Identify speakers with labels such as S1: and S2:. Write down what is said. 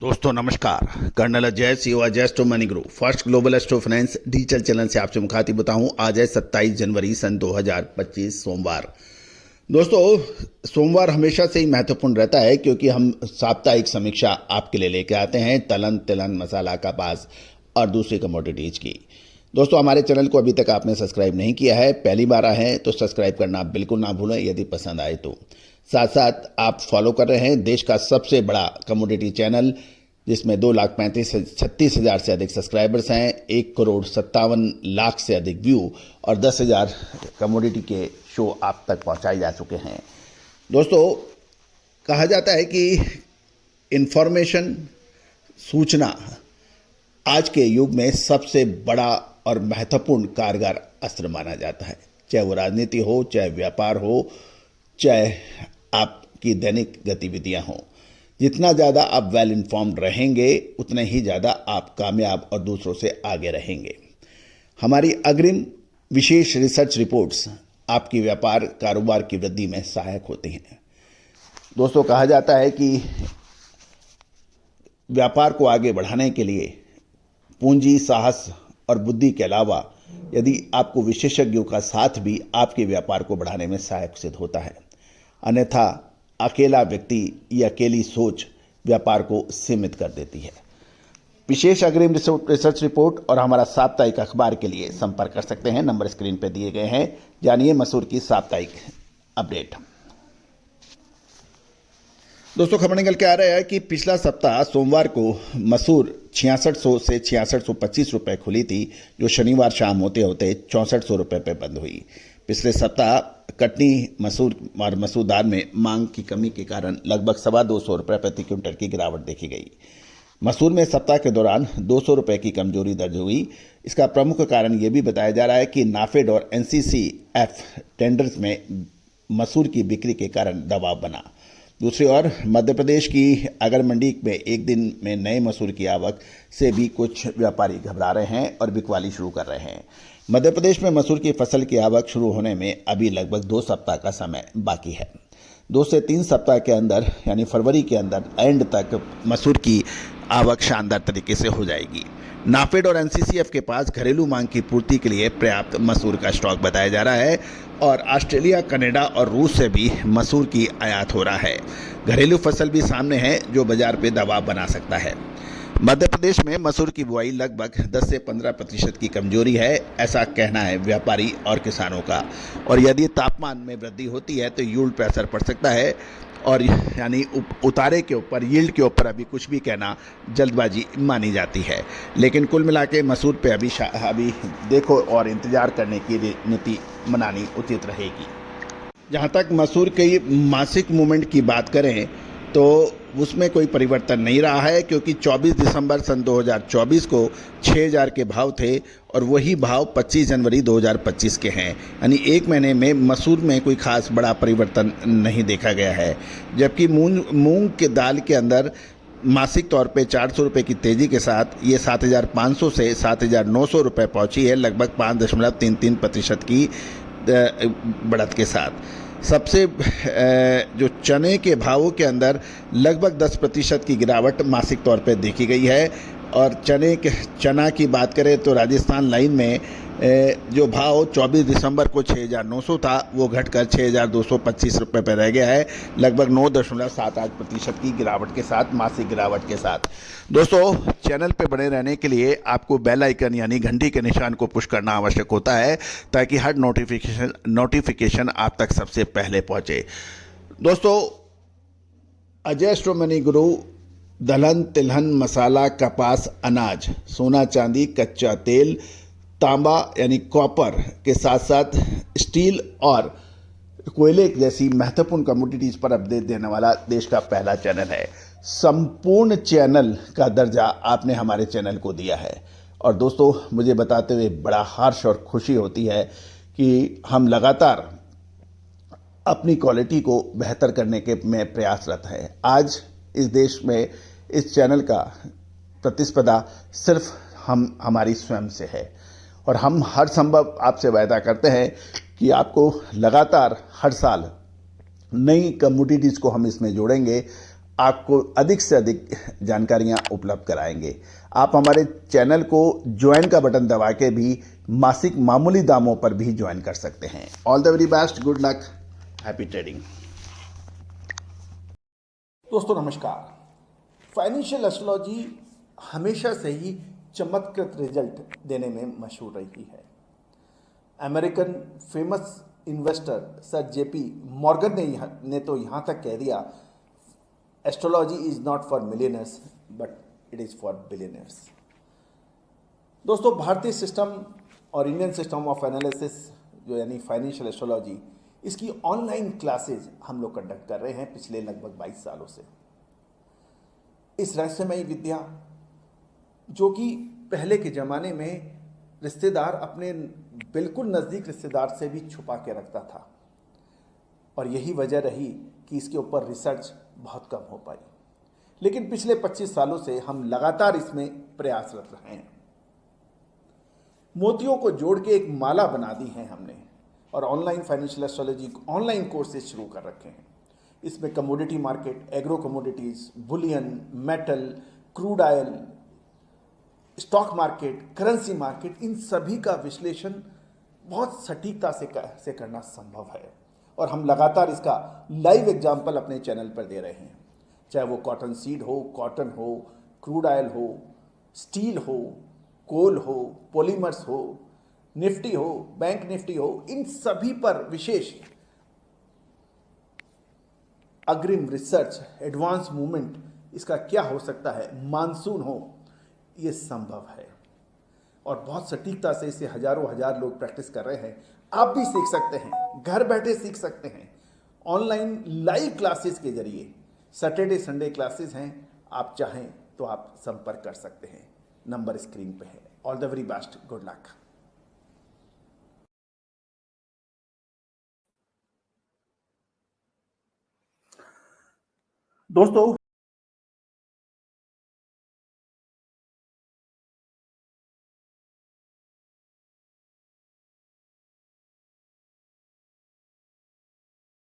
S1: दोस्तों नमस्कार। Colonel Ajay CO Ajay astro money group first global astro finance digital channel से आपसे मुखातिब होता हूं। आज है 27 जनवरी सन 2025 सोमवार। दोस्तों सोमवार हमेशा से ही महत्वपूर्ण रहता है क्योंकि हम साप्ताहिक समीक्षा आपके लिए लेके आते हैं तलन तिलहन मसाला कपास और दूसरी कमोडिटीज की। दोस्तों हमारे चैनल को अभी तक आपने सब्सक्राइब नहीं किया है, पहली बार आए हैं तो सब्सक्राइब करना बिल्कुल ना भूलें यदि पसंद आए तो। साथ साथ आप फॉलो कर रहे हैं देश का सबसे बड़ा कमोडिटी चैनल जिसमें 2,35,36,000 से अधिक सब्सक्राइबर्स हैं, 1,57,00,000 से अधिक व्यू और 10,000 कमोडिटी के शो आप तक पहुंचाए जा चुके हैं। दोस्तों कहा जाता है कि इंफॉर्मेशन सूचना आज के युग में सबसे बड़ा और महत्वपूर्ण कारगर अस्त्र माना जाता है, चाहे वो राजनीति हो, चाहे व्यापार हो, चाहे आपकी दैनिक गतिविधियां हों। जितना ज़्यादा आप वेल इन्फॉर्म्ड रहेंगे उतने ही ज़्यादा आप कामयाब और दूसरों से आगे रहेंगे। हमारी अग्रिम विशेष रिसर्च रिपोर्ट्स आपकी व्यापार कारोबार की वृद्धि में सहायक होती हैं। दोस्तों कहा जाता है कि व्यापार को आगे बढ़ाने के लिए पूंजी, साहस और बुद्धि के अलावा यदि आपको विशेषज्ञों का साथ भी आपके व्यापार को बढ़ाने में सहायक सिद्ध होता है, अन्यथा अकेला व्यक्ति या अकेली सोच व्यापार को सीमित कर देती है। विशेष अग्रिम रिसर्च रिपोर्ट और हमारा साप्ताहिक अखबार के लिए संपर्क कर सकते हैं, नंबर स्क्रीन पर दिए गए हैं। जानिए मसूर की साप्ताहिक अपडेट। दोस्तों खबर निकल के आ रहा है कि पिछला सप्ताह सोमवार को मसूर 6600 से 6625 रुपए खुली थी, जो शनिवार शाम होते होते 6400 रुपए पे बंद हुई। पिछले सप्ताह कटनी मसूर और मसूर दाल में मांग की कमी के कारण लगभग 225 रुपये प्रति क्विंटल की गिरावट देखी गई। मसूर में सप्ताह के दौरान 200 रुपये की कमजोरी दर्ज हुई। इसका प्रमुख कारण ये भी बताया जा रहा है कि नाफेड और एनसीसीएफ टेंडर्स में मसूर की बिक्री के कारण दबाव बना। दूसरी ओर मध्य प्रदेश की अगर मंडी में एक दिन में नए मसूर की आवक से भी कुछ व्यापारी घबरा रहे हैं और बिकवाली शुरू कर रहे हैं। मध्य प्रदेश में मसूर की फसल की आवक शुरू होने में अभी लगभग 2 सप्ताह का समय बाकी है। 2 से 3 सप्ताह के अंदर यानी फरवरी के अंदर एंड तक मसूर की आवक शानदार तरीके से हो जाएगी। नाफेड और एनसीसीएफ के पास घरेलू मांग की पूर्ति के लिए पर्याप्त मसूर का स्टॉक बताया जा रहा है और ऑस्ट्रेलिया, कनाडा और रूस से भी मसूर की आयात हो रहा है। घरेलू फसल भी सामने है जो बाजार पे दबाव बना सकता है। मध्य प्रदेश में मसूर की बुआई लगभग 10 से 15% की कमजोरी है, ऐसा कहना है व्यापारी और किसानों का। और यदि तापमान में वृद्धि होती है तो यील्ड पर असर पड़ सकता है और यानी उतारे के ऊपर, यील्ड के ऊपर अभी कुछ भी कहना जल्दबाजी मानी जाती है। लेकिन कुल मिला के मसूर पे अभी देखो और इंतजार करने की नीति मनानी उचित रहेगी। जहाँ तक मसूर की मासिक मूवमेंट की बात करें तो उसमें कोई परिवर्तन नहीं रहा है क्योंकि 24 दिसंबर सन 2024 को 6000 के भाव थे और वही भाव 25 जनवरी 2025 के हैं। यानी एक महीने में मसूर में कोई खास बड़ा परिवर्तन नहीं देखा गया है। जबकि मूंग के दाल के अंदर मासिक तौर पे 400 रुपये की तेज़ी के साथ ये 7,500 से 7,900 रुपये पहुँची है, लगभग 5.33% की बढ़त के साथ। सबसे जो चने के भावों के अंदर लगभग 10% की गिरावट मासिक तौर पर देखी गई है। और चना की बात करें तो राजस्थान लाइन में जो भाव 24 दिसंबर को 6,900 था वो घटकर 6,225 रुपये पर रह गया है, लगभग 9.78% की गिरावट के साथ, मासिक गिरावट के साथ। दोस्तों चैनल पे बने रहने के लिए आपको बेल आइकन यानी घंटी के निशान को पुश करना आवश्यक होता है ताकि हर नोटिफिकेशन आप तक सबसे पहले पहुंचे। दोस्तों अजय एस्ट्रो मनी गुरु दलहन, तिलहन, मसाला, कपास, अनाज, सोना, चांदी, कच्चा तेल, तांबा यानी कॉपर के साथ साथ स्टील और कोयले जैसी महत्वपूर्ण कमोडिटीज पर अपडेट देने वाला देश का पहला चैनल है। संपूर्ण चैनल का दर्जा आपने हमारे चैनल को दिया है और दोस्तों मुझे बताते हुए बड़ा हर्ष और खुशी होती है कि हम लगातार अपनी क्वालिटी को बेहतर करने के में प्रयासरत हैं। आज इस देश में इस चैनल का प्रतिस्पर्धा सिर्फ हमारी स्वयं से है और हम हर संभव आपसे वायदा करते हैं कि आपको लगातार हर साल नई कमोडिटीज़ को हम इसमें जोड़ेंगे आपको अधिक से अधिक जानकारियां उपलब्ध कराएंगे। आप हमारे चैनल को ज्वाइन का बटन दबा के भी मासिक मामूली दामों पर भी ज्वाइन कर सकते हैं। All the very best, good luck, happy trading.
S2: दोस्तों नमस्कार। फाइनेंशियल एस्ट्रोलॉजी हमेशा से ही चमत्कृत रिजल्ट देने में मशहूर रही है। American famous investor sir JP Morgan ने तो यहाँ तक कह दिया, astrology is not for millionaires but it is for billionaires. दोस्तों भारतीय सिस्टम और इंडियन सिस्टम ऑफ एनालिसिस जो यानी फाइनेंशियल एस्ट्रोलॉजी, इसकी ऑनलाइन क्लासेज हम लोग कंडक्ट कर रहे हैं पिछले लगभग 22 सालों से। इस रहस्यमयी विद्या जो कि पहले के ज़माने में रिश्तेदार अपने बिल्कुल नज़दीक रिश्तेदार से भी छुपा के रखता था, और यही वजह रही कि इसके ऊपर रिसर्च बहुत कम हो पाई। लेकिन पिछले 25 सालों से हम लगातार इसमें प्रयासरत रहे हैं। मोतियों को जोड़ के एक माला बना दी है हमने, और online financial astrology online courses शुरू कर रखे हैं। इसमें commodity market, agro commodities, bullion, metal, crude oil, stock market, currency market, इन सभी का विश्लेषण बहुत सटीकता से करना संभव है, और हम लगातार इसका लाइव एग्जाम्पल अपने चैनल पर दे रहे हैं। चाहे वो कॉटन सीड हो, कॉटन हो, क्रूड ऑयल हो, स्टील हो, कोल हो, पॉलीमर्स हो, निफ्टी हो, बैंक निफ्टी हो, इन सभी पर विशेष अग्रिम रिसर्च, एडवांस मूवमेंट, इसका क्या हो सकता है, मानसून हो, ये संभव है। और बहुत सटीकता से इसे हजारों हजार लोग प्रैक्टिस कर रहे हैं। आप भी सीख सकते हैं, घर बैठे सीख सकते हैं, ऑनलाइन लाइव क्लासेस के जरिए। सैटरडे संडे क्लासेस हैं, आप चाहें तो आप संपर्क कर सकते हैं, नंबर स्क्रीन पे है। All the very best, good luck. दोस्तों